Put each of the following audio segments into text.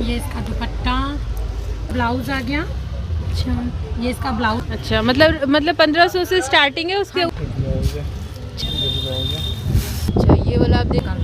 ये इसका दुपट्टा, ब्लाउज आ गया। अच्छा, ये इसका ब्लाउज। अच्छा मतलब 1500 से स्टार्टिंग है उसके। अच्छा, ये वाला आप देखा।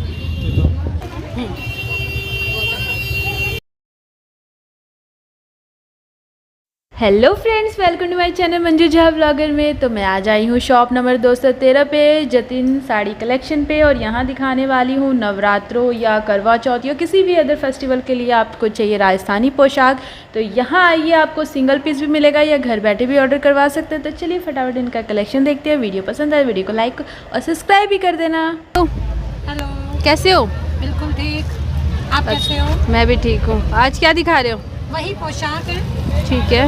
Hello friends, welcome to my channel Manju Jha blogger में। तो मैं आज आई हूँ शॉप नंबर 213 पे, जतिन साड़ी कलेक्शन पे। और यहाँ दिखाने वाली हूँ नवरात्रों या करवा चौथ या किसी भी अदर फेस्टिवल के लिए आपको चाहिए राजस्थानी पोशाक, तो यहाँ आइए, आपको सिंगल पीस भी मिलेगा या घर बैठे भी ऑर्डर करवा सकते हैं। तो चलिए फटाफट इनका कलेक्शन देखते हैं। वीडियो पसंद आए वीडियो को लाइक और सब्सक्राइब भी कर देना। तो हेलो, कैसे हो? बिल्कुल ठीक। आप कैसे हो? मैं भी ठीक हूँ। आज क्या दिखा रहे हो? वही पोशाक है। ठीक है,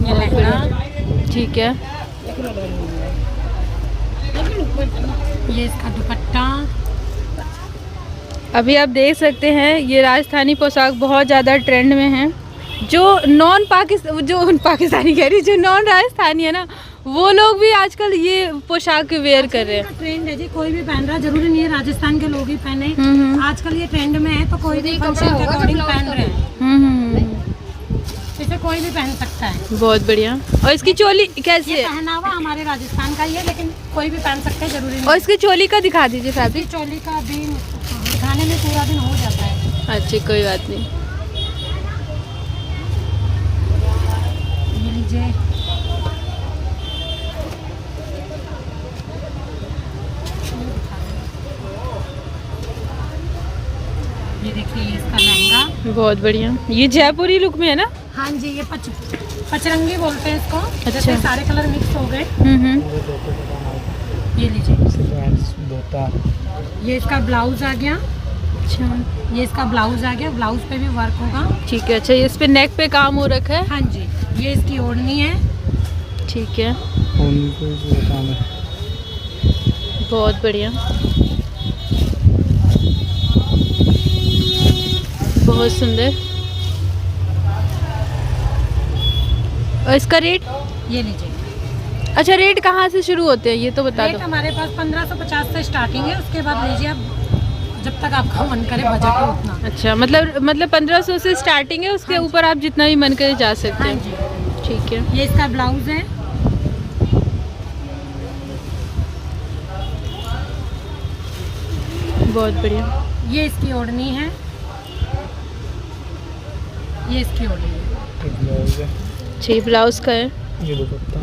ये लहंगा, ठीक है। ये इसका दुपट्टा। अभी आप देख सकते हैं ये राजस्थानी पोशाक बहुत ज़्यादा ट्रेंड में है। जो नॉन पाकिस्तानी कह रही, जो नॉन राजस्थानी है ना, वो लोग भी आजकल ये पोशाक वेयर कर रहे हैं। ट्रेंड है जी, कोई भी पहन रहा है, जरूरी नहीं है राजस्थान के लोग ही पहने। आजकल ये ट्रेंड में है, तो कोई भी फंक्शन के अकॉर्डिंग पहन रहे हैं। इसे कोई भी पहन सकता है। बहुत बढ़िया। और इसकी चोली कैसी है? पहनावा हमारे राजस्थान का ही है, लेकिन कोई भी पहन सकता है, जरूरी नहीं। और इसकी चोली का दिखा दीजिए फैब्रिक। चोली का भी दिखाने में पूरा दिन हो जाता है। अच्छा, कोई बात नहीं। ये लीजिए, ये देखिए, ये इसका लहंगा। बहुत बढ़िया। ये जयपुरी लुक में है ना? हाँ जी, ये पचरंगी बोलते हैं इसको। अच्छा। जैसे सारे कलर मिक्स हो गए। ये लीजिए, ये इसका ब्लाउज आ गया। अच्छा, ये इसका ब्लाउज आ गया, ब्लाउज पे भी वर्क होगा। ठीक है। अच्छा, इस पे नेक पे काम हो रखा है। हाँ जी, ये इसकी ओढ़नी है। ठीक है, बहुत बढ़िया, बहुत सुंदर। और इसका रेट? ये लीजिए, अच्छा, रेट कहाँ से शुरू होते हैं ये तो बता रेट दो। हमारे पास 1550 से स्टार्टिंग है। उसके बाद लीजिए आप, जब तक आपका मन करे, बजट हो उतना। अच्छा, मतलब 1500 से स्टार्टिंग है, उसके हाँ ऊपर आप जितना भी मन करे जा सकते हाँ हैं। जी, ठीक है, ये इसका ब्लाउज है। बहुत बढ़िया। ये इसकी ओढ़नी है। ये इसकी ओढ़नी है। अच्छा, ये ब्लाउज का है। ये दुपट्टा।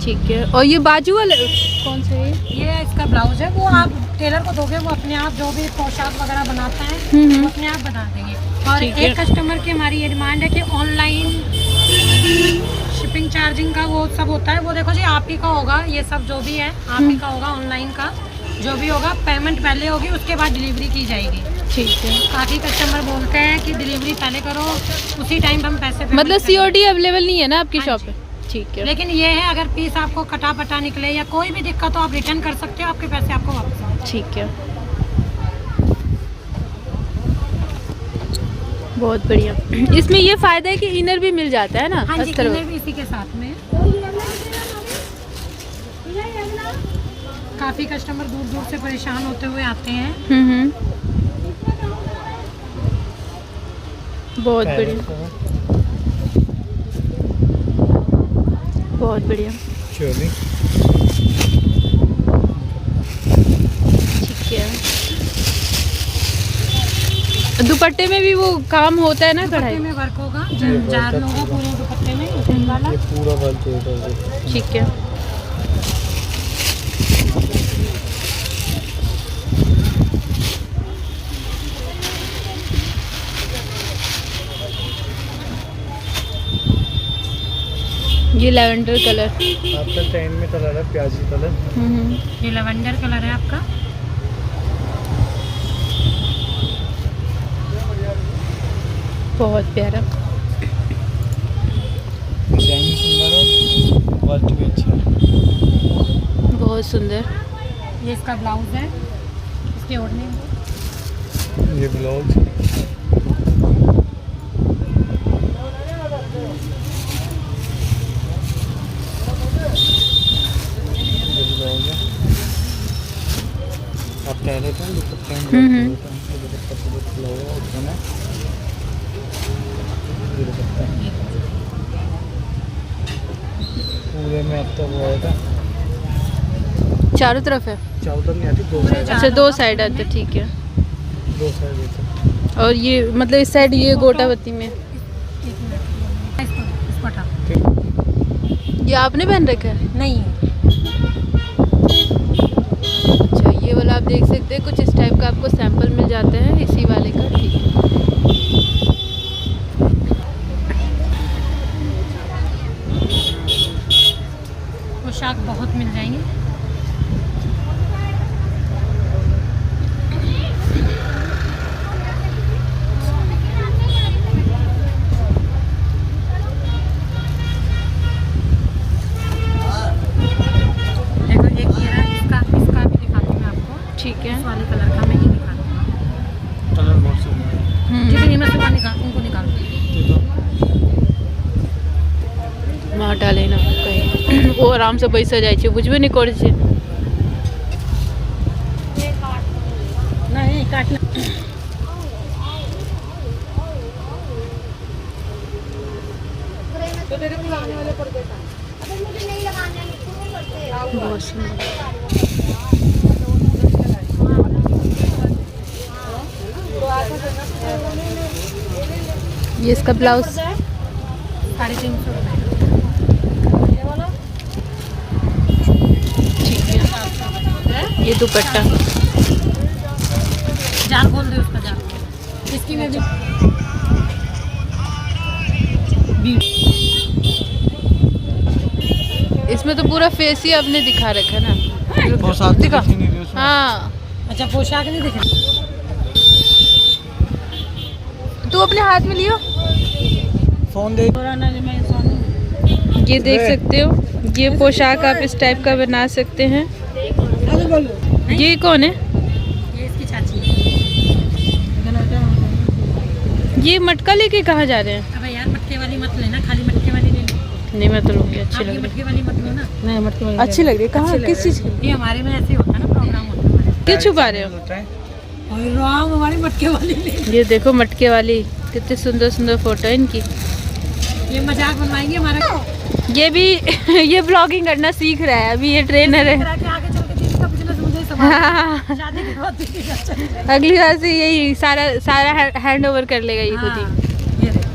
ठीक है। और ये बाजू वाला कौन सा है? ये इसका ब्लाउज है। वो आप टेलर को दोगे, वो अपने आप जो भी पोशाक वगैरह बनाता है, वो अपने आप बना देंगे। और ठीक है। एक कस्टमर की हमारी ये डिमांड है कि ऑनलाइन शिपिंग चार्जिंग का वो सब होता है, वो देखो जी आप ही का होगा। ये सब जो भी है आप ही का होगा। ऑनलाइन का जो भी होगा, पेमेंट पहले होगी, उसके बाद डिलीवरी की जाएगी। ठीक है। काफ़ी कस्टमर बोलते हैं कि डिलीवरी पहले करो, उसी टाइम हम पैसे पेमेंट मतलब करेंगे। COD अवेलेबल नहीं है ना आपकी हाँ शॉप जी। पे? ठीक है। लेकिन ये है, अगर पीस आपको कटा पटा निकले या कोई भी दिक्कत हो, आप रिटर्न कर सकते हो, आपके पैसे आपको वापस आएंगे। ठीक है, बहुत बढ़िया। इसमें ये फायदा है कि इनर भी मिल जाता है ना? हाँ जी, अस्तर इन्हें भी इसी के साथ में। काफ़ी कस्टमर दूर दूर से परेशान होते हुए आते हैं। बहुत बढ़िया, बहुत बढ़िया। चोली। ठीक है। दुपट्टे में भी वो काम होता है ना, दुपट्टे कढ़ाई? में वर्क होगा, जान होगा पूरे दुपट्टे में, इसी वाला। ये पूरा वर्क होगा। ठीक है, ये लेवेंडर कलर। आपका ट्रेंड में कलर है प्याजी कलर। ये लवेंडर कलर है आपका। बहुत प्यारा, डिजाइन सुंदर है, वर्क भी अच्छा है। बहुत सुंदर। ये इसका ब्लाउज है, इसके ओढ़ने में। ये ब्लाउज। पहले तो दुपट्टे में दुपट्टा खुला हुआ ऊपर में ये दुपट्टा पूरे में अब तक वो आएगा चारों तरफ है, चारों तरफ नहीं आती, दो साइड, अच्छा 2 साइड आते, ठीक है। दो साइड देते। और ये मतलब इस साइड ये गोटापत्ती में, इसको हटा। ये आपने पहन रखा है? नहीं है। अच्छा, ये वाला आप देख सकते हैं, कुछ इस टाइप का आपको सैंपल मिल जाते हैं इसी वाले का, ठीक है। पोशाक बहुत मिल जाएंगे। देखो एक ये रहा, इसका भी दिखाती हूँ मैं आपको। ठीक है। इस वाले कलर का मैं ये दिखाती हूँ। कलर बहुत सुंदर है। ठीक है, ये मैं सुबह उनको निकाल दूँ। માં હટા લેના કઈ वो आराम से पैसा જાય છે बुझबे नहीं करे છે। नहीं काटना। बहुत सुंदर। ये इसका ब्लाउज 350 रुपये। ठीक है। ये दुपट्टा जाल खोल दे उसका जाल। इसकी में भी इसमें तो पूरा फेस ही आपने दिखा रखा है ना। पोशाक दिखा। दिख ही नहीं रही उसमें। हाँ, अच्छा पोशाक नहीं दिख रही। तू अपने हाथ में लियो। फोन दे। ये देख सकते हो, ये पोशाक आप इस टाइप का बना सकते हैं। ये कौन है? ये इसकी चाची है। ये मटका लेके कहाँ जा रहे हैं? अबे यार मटके वाली मत लेना, खाली मटके वाली ले लो। नहीं, मैं तो लूँगी, अच्छी आप लग ये रही मटके वाली मत लो ना। नहीं मटके वाली है। अच्छी लग रही है। कहाँ, किस चीज़ की? ये हमारे में ऐसे होता है ना, प्रोग्राम होता है हमारे। क्यों छुपा रहे हो? और राम हमारी मटके वाली ले। ये देखो मटके वाली, कितनी सुंदर सुंदर फोटो है इनकी। ये मजाक बनवाएंगे हमारा। ये भी ये ब्लॉगिंग करना सीख रहा है अभी, ये ट्रेनर है। आगे चल के चीज़ का बिजनेस मुझे संभालना। शादी के बाद भी अच्छा चल जाएगा। अगली बार से यही सारा हैंड ओवर कर लेगा ये खुद ही। हाँ, ये देखो।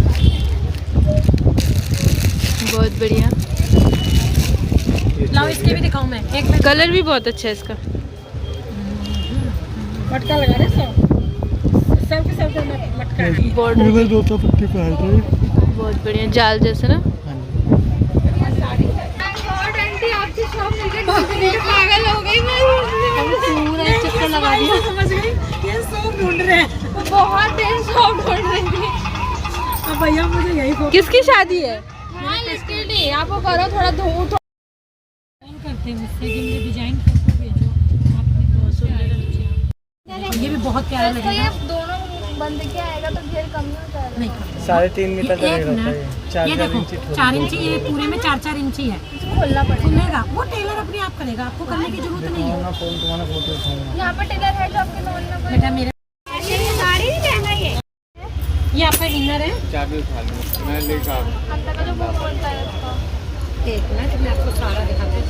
बहुत बढ़िया। लाओ इसके भी दिखाऊं मैं एक में। कलर भी बहुत अच्छा है इसका। मटका लगा रहे सब मटका है। बॉर्डर दो तो पट्टी पे आए थे। बहुत बढ़िया, जाल जैसे ना। पागल हो गई मैं, पूरा चक्कर लगा दिया। समझ गई, ये सब ढूंढ रहे हैं। बहुत देर शॉप ढूंढ रही थी। अब भैया मुझे यही फोन किसकी शादी है? हाँ, इसके लिए आप वो करो थोड़ा करते हैं मुझसे कि मुझे डिजाइन फोटो भेजो। आपने बहुत सुंदर, ये भी बहुत प्यारा लगेगा। दोनों बंद के आएगा तो फिर कम नहीं होता है। नहीं 3.5 मीटर का एक रहता है। मिनट, ये देखो 4 इंची, ये पूरे में 4-4 इंची है। खोलना पड़ेगा। खुलेगा, वो टेलर अपने आप करेगा, आपको करने की जरूरत नहीं है। फोन तुम्हारा फोटो उठाऊंगा। यहाँ पर टेलर है जो आपके नॉन में बेटा मेरे साड़ी नहीं पहना ये आपका इनर है। चाबी उठा लो, मैं लेकर आ रहा हम तक जो वो बोलता है उसका। एक मिनट मैं आपको सारा दिखाती हूँ।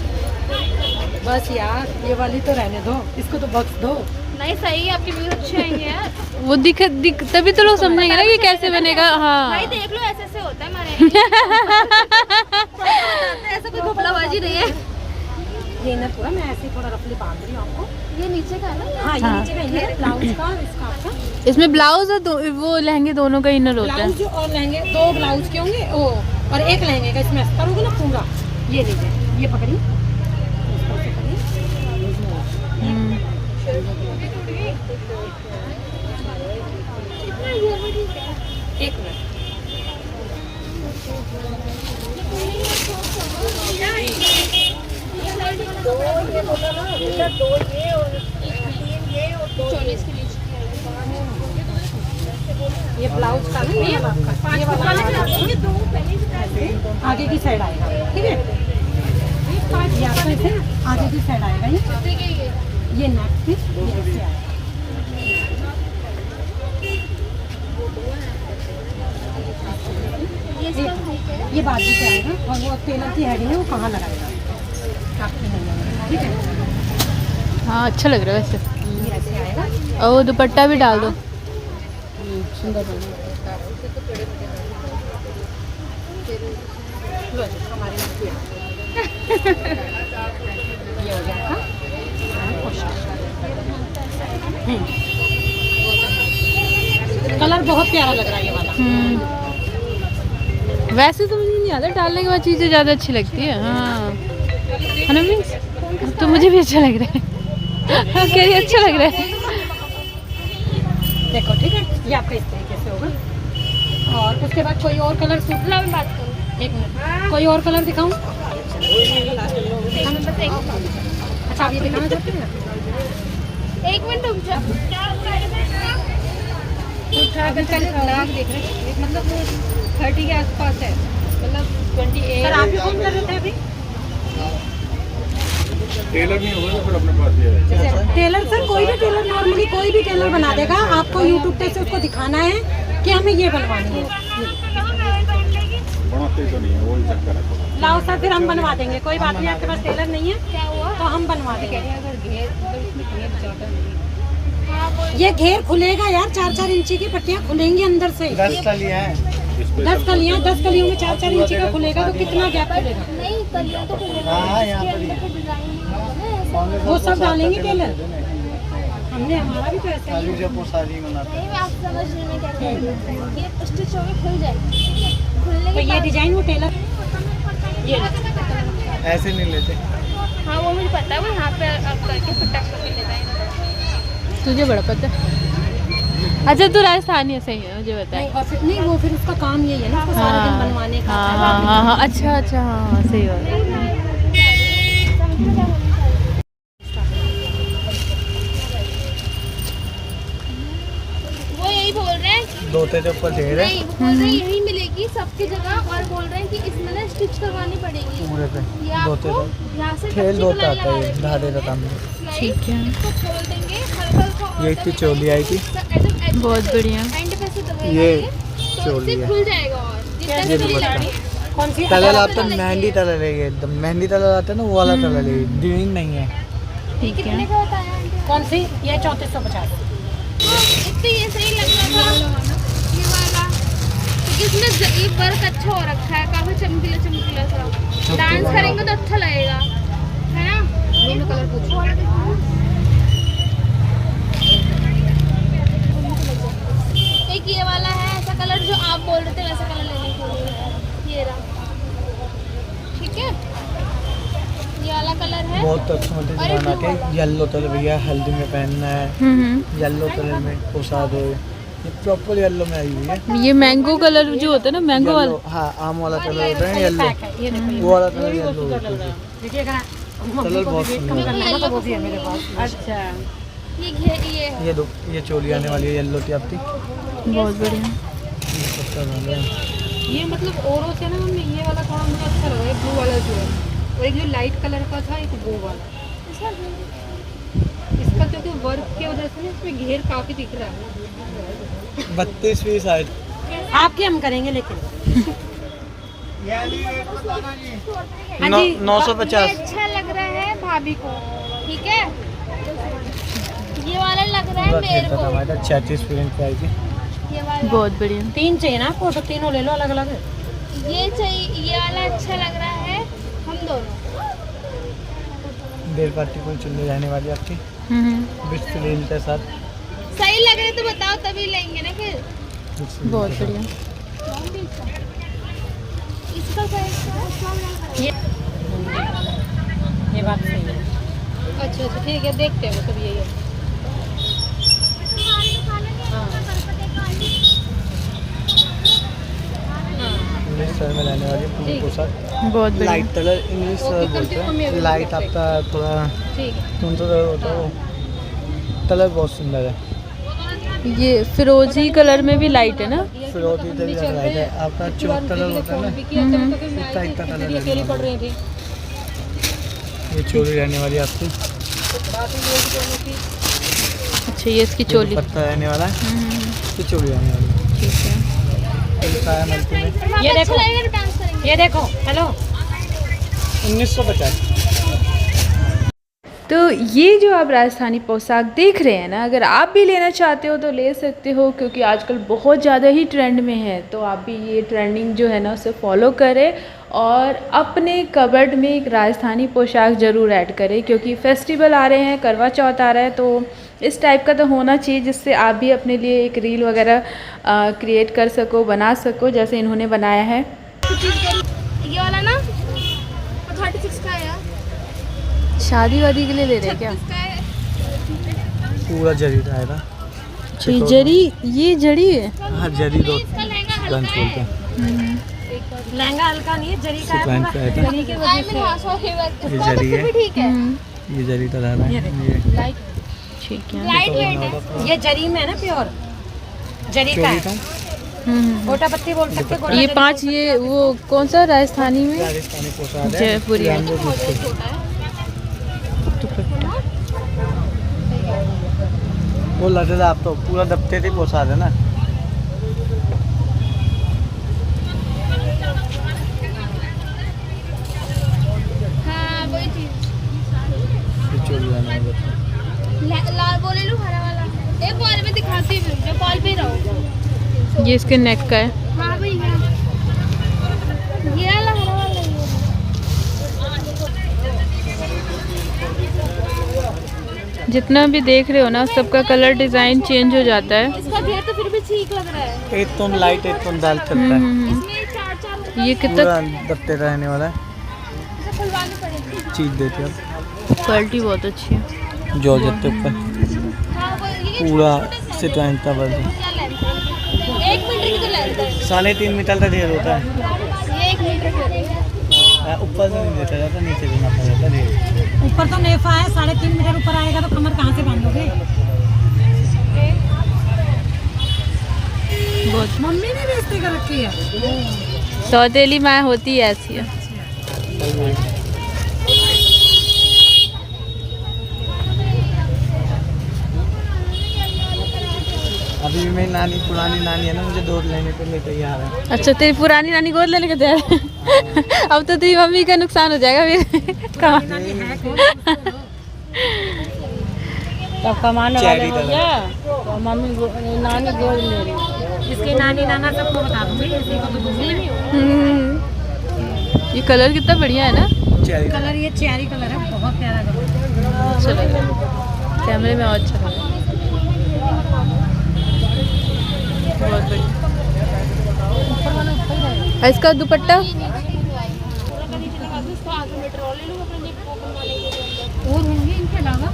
बस यार ये वाली तो रहने दो, इसको तो बख्श दो। नहीं सही है, आपके व्यूज अच्छे आएंगे यार। वो दिख तभी तो लोग समझेंगे ना कि कैसे बनेगा। हाँ, भाई देख लो ऐसे ऐसे होता है हमारे ऐसा कोई घोपलाबाजी नहीं है। ये इनर पूरा मैं ऐसे ही थोड़ा रफली बांध रही हूँ आपको। ये नीचे का है ना? हाँ ये नीचे का इनर, ब्लाउज का इसका आपका। इसमें ब्लाउज और वो लहंगे दोनों का इनर होता है। ब्लाउज और लहंगे, 2 ब्लाउज के होंगे ओ, और एक लहंगे का इसमें अस्तर होगा ना पूरा। ये लीजिए, ये पकड़िए, इसको ऐसे करिए। एक मिनट, ये ब्लाउज का नहीं है आपका, ये वाला आगे की साइड आएगा, ठीक है। ये आपका ऐसे आगे की साइड आएगा ये। ये नेक पीस ये ऐसे आएगा। ये इसका height है। ये बाजू से आएगा और वो टेलर की हेडिंग है वो कहाँ लगाएगा आपके नहीं लगाएगा, ठीक है। हाँ अच्छा लग रहा है वैसे। ये ऐसे आएगा। और दुपट्टा भी डाल दो। सुंदर बनेगा। लो जी, हमारे लिए ये हो गया था। कलर बहुत प्यारा लग रहा है ये वाला। वैसे तो मुझे नहीं आता, डालने के बाद चीज़ें ज़्यादा अच्छी लगती है। हाँ है ना मीन्स, तो मुझे भी अच्छा लग रहा है। हाँ कह रही अच्छा लग रहा है। देखो ठीक है, ये आपका इस तरीके से होगा। और उसके बाद कोई और कलर सूट ला, मैं बात करूँ एक मिनट, कोई और कलर दिखाऊँ? अच्छा आप ये दिखाना चाहते हैं? एक मिनट रुक जा। मतलब 30 के आसपास है, मतलब 28। सर आप ही कौन कर रहे थे अभी? टेलर नहीं होगा तो फिर अपने पास ही है। टेलर सर कोई भी टेलर, नॉर्मली कोई भी टेलर बना देगा। आपको यूट्यूब पे से उसको दिखाना है कि हमें ये बनवानी है। बनाते तो नहीं है, वही चक्कर है। लाओ सर फिर हम बनवा देंगे, कोई बात नहीं। आपके पास टेलर नहीं है क्या हुआ? तो हम बनवा देंगे। ये घेर खुलेगा यार, 4-4 इंची की पट्टियाँ खुलेंगी अंदर से। 10 कलियां हैं। 10 कलियाँ, 10 कलियों में 4-4 इंची का खुलेगा तो कितना गैप खुलेगा? नहीं कलियों तो खुलेगा। हाँ, यहाँ इसके पर ही। अंदर तो डिजाइन है ना, ऐसा। वो सब डालेंगे टेलर। हमने हमारा भी तो ऐसा ही है। जब वो साड़ी बनाते नहीं मैं आप समझने में क्या कह रही हूँ, ये स्टिच होके खुल जाएगी, ठीक है? खुलने तो के ये बाद डिजाइन वो टेलर ये हैं, ऐसे नहीं लेते। हाँ वो मुझे पता है, वो यहाँ पे अब करके फिर टक करके लेता है। तुझे बड़ा पता है। अच्छा तू राजस्थानी है, सही है, मुझे बता। नहीं, और फिर नहीं, वो फिर उसका काम यही है ना, उसको सारा दिन बनवाने का। हाँ अच्छा अच्छा, हाँ सही बात है। वो यही बोल रहे हैं, धोते के ऊपर ढेर है नहीं वो बोल रहे हैं यही मिलेगी सबकी जगह, और बोल रहे हैं कि इसमें ना स्टिच करवानी पड़ेगी। पूरे पे। ये धोते आपको तो यहाँ से खेल कच्ची धोता कलाई आता लगा है, देंगे। धारे का काम है। ठीक है। इसको खोल देंगे हल्का हल्का। ये इतनी चोली आई थी। बहुत बढ़िया। एंड पे से दबाएंगे, ये तो चोली इससे है। खुल जाएगा। और जितना ये चोली दुपट्टा। लगी है। कौन सी कलर आता है मेहंदी कलर है, ये एकदम मेहंदी कलर आता है ना, वो वाला कलर है, ग्रीन नहीं है। ठीक कितने है। का बताया आंटी? कौन सी? ये 3450। इतने ये सही लग रहा था ये वाला, क्योंकि इसमें ये वर्क अच्छा हो रखा है, काफी चमकीला चमकीला सा। डांस करेंगे तो अच्छा लगेगा, है ना? दोनों कलर पूछो। एक ये वाला है ऐसा कलर जो आप बोल रहे थे, वैसा कलर लेने के लिए ये रहा, ठीक है? ये वाला कलर है। बहुत अच्छा मतलब अरे डिजाइन आते हैं। येलो कलर भैया हल्दी में पहनना है, येलो कलर में पोशाक हो, ये प्रॉपर येलो में आई हुई है। ये मैंगो कलर जो होता है ना, मैंगो वाला। येलो, हाँ आम वाला कलर होता है येलो, पैक है, ये देखो वो वाला कलर येलो होता है। देखिए अगर मम्मी कलर को बहुत भी वेट कम सुंदर करना है ना, तो वो भी है मेरे पास। अच्छा ये ये दो, ये चोली आने वाली है येलो की आपकी। बहुत बढ़िया। ये सस्ता दाम है। ये मतलब औरों से ना मम्मी ये वाला थोड़ा मुझे अच्छा लगा, ये ब्लू वाला जो है, और एक जो लाइट कलर का था एक वो वाला। इसका क्योंकि वर्क की वजह से ना इसमें घेर काफी दिख रहा है। 32 पीस आए। आपके हम करेंगे लेकिन। हाँ जी। 950। अच्छा लग रहा है भाभी को, ठीक है? ये वाला लग रहा है पूरा मेरे खेलता था को, हमारा 36 प्रिंट की आई थी। ये वाला। बहुत बढ़िया। 3 चाहिए ना आपको, तो तीनों ले लो अलग अलग। ये चाहिए, ये वाला अच्छा लग रहा है हम दोनों। देर पार्टी कोई चुल्ली रहने वाली आपकी विथ फ्रिल के साथ। सही लग रहे तो बताओ, तभी लेंगे ना फिर। बहुत बढ़िया। इसका साइज ये बात सही है। अच्छा अच्छा ठीक है, देखते हैं सब यही है। इंग्लिश कलर में रहने वाली पूरी पोशाक। बहुत बढ़िया। लाइट कलर इंग्लिश कलर बोलते हैं। लाइट आपका थोड़ा ठीक है। कौन सा होता है वो कलर बहुत सुंदर है। ये फिरोजी कलर में भी लाइट है ना। फिरोजी से भी लाइट है आपका, चौक कलर होता है ना, इतना कलर अकेली पड़ रही थी। ये चोरी रहने वाली आपकी। अच्छा ये इसकी चोली। पत्ता रहने वाला है, ये चोली रहने वाली है। ठीक है। लिखा है मल्टी में। ये देखो, अच्छा लगेगा डांस करेंगे। ये देखो, हेलो 1950। तो ये जो आप राजस्थानी पोशाक देख रहे हैं ना, अगर आप भी लेना चाहते हो तो ले सकते हो, क्योंकि आजकल बहुत ज़्यादा ही ट्रेंड में है। तो आप भी ये ट्रेंडिंग जो है ना उसे फॉलो करें और अपने कबर्ड में एक राजस्थानी पोशाक ज़रूर ऐड करें, क्योंकि फेस्टिवल आ रहे हैं, करवा चौथ आ रहा है, तो इस टाइप का तो होना चाहिए जिससे आप भी अपने लिए एक रील वगैरह क्रिएट कर सको, बना सको, जैसे इन्होंने बनाया है। ये वाला ना 36 का है यार। शादी वादी के लिए ले रहे हैं क्या? 36 का है। पूरा जरी रहेगा। अच्छा ये जरी, ये जड़ी है। हाँ जरी दो इसका लहंगा गन हल्का खोलते है। हैं। लहंगा हल्का नहीं है, जरी का है सुकैन पूरा। का है। जरी के आई वजह मीन हाँ सॉरी ये उसका जरी तो है। भी ठीक है। ये जरी तो रहा है ये ठीक है। लाइट वेट है। ये जरी में है ना, प्योर जरी का चोली है। था। गोटा पत्ती बोल सकते हैं, गोटा ये जरी 5 ये वो कौन सा राजस्थानी में? राजस्थानी पोशाक है। जयपुरी है। वो लगे आप तो पूरा दबते थे पोशाक है ना। हाँ वही चीज। ये चोली रहने वाली है। लाल बोले लो हरा वाला। एक बॉल में दिखाती हूँ, जो बॉल पे ही रहो। ये इसके नेक का है। हाँ भाई हाँ। ये वाला हरा वाला ही है। जितना भी देख रहे हो ना सबका कलर डिज़ाइन चेंज हो जाता है। इसका घेर तो फिर भी ठीक लग रहा है। एक तुम लाइट एक तुम डाल सकता है। इसमें 4 ये कितना पूरा दबते रहने वाला है। इसे खुलवानी पड़ेगी। चीज देते अब क्वालिटी बहुत अच्छी है। जो जत्ते ऊपर हाँ वो ये पूरा सिटवाइन का बल क्या लेंथ है? 1 मीटर की तो लेंथ है। 3.5 मीटर का ढेर होता है। ये 1 मीटर की ऊपर से नहीं देखा जाता, नीचे देना पड़ता ढेर। ऊपर तो नेफा है, 3.5 मीटर ऊपर आएगा तो कमर कहाँ से बांधोगे? बहुत मम्मी ने भी इस्त्री कर रखी है। सौतेली माँ होती है ऐसी है। अभी भी मेरी नानी पुरानी नानी है ना, मुझे दूध लेने के लिए तैयार है। अच्छा तेरी पुरानी नानी गोद लेने के तैयार है। अब तो तेरी मम्मी का नुकसान हो जाएगा फिर। तब कमाने वाले चेरी हो कलर। गया तो मम्मी नानी गोद ले रही। इसकी नानी नाना सबको बता दूंगी, इसी को तो दूंगी मैं। ये कलर कितना बढ़िया है ना। चेरी कलर ये चेरी कलर है, बहुत प्यारा कलर। अच्छा लग रहा है कैमरे में और अच्छा लग रहा है। बहुत बढ़िया। और इसका दुपट्टा और होंगे इनके अलावा?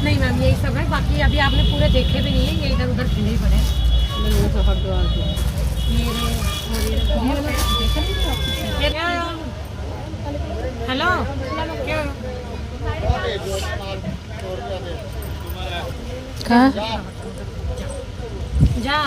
नहीं मैम यही सब है, बाकी अभी आपने पूरे देखे भी नहीं है, ये इधर उधर खिले ही पड़े हैं। हेलो क्या कहाँ जा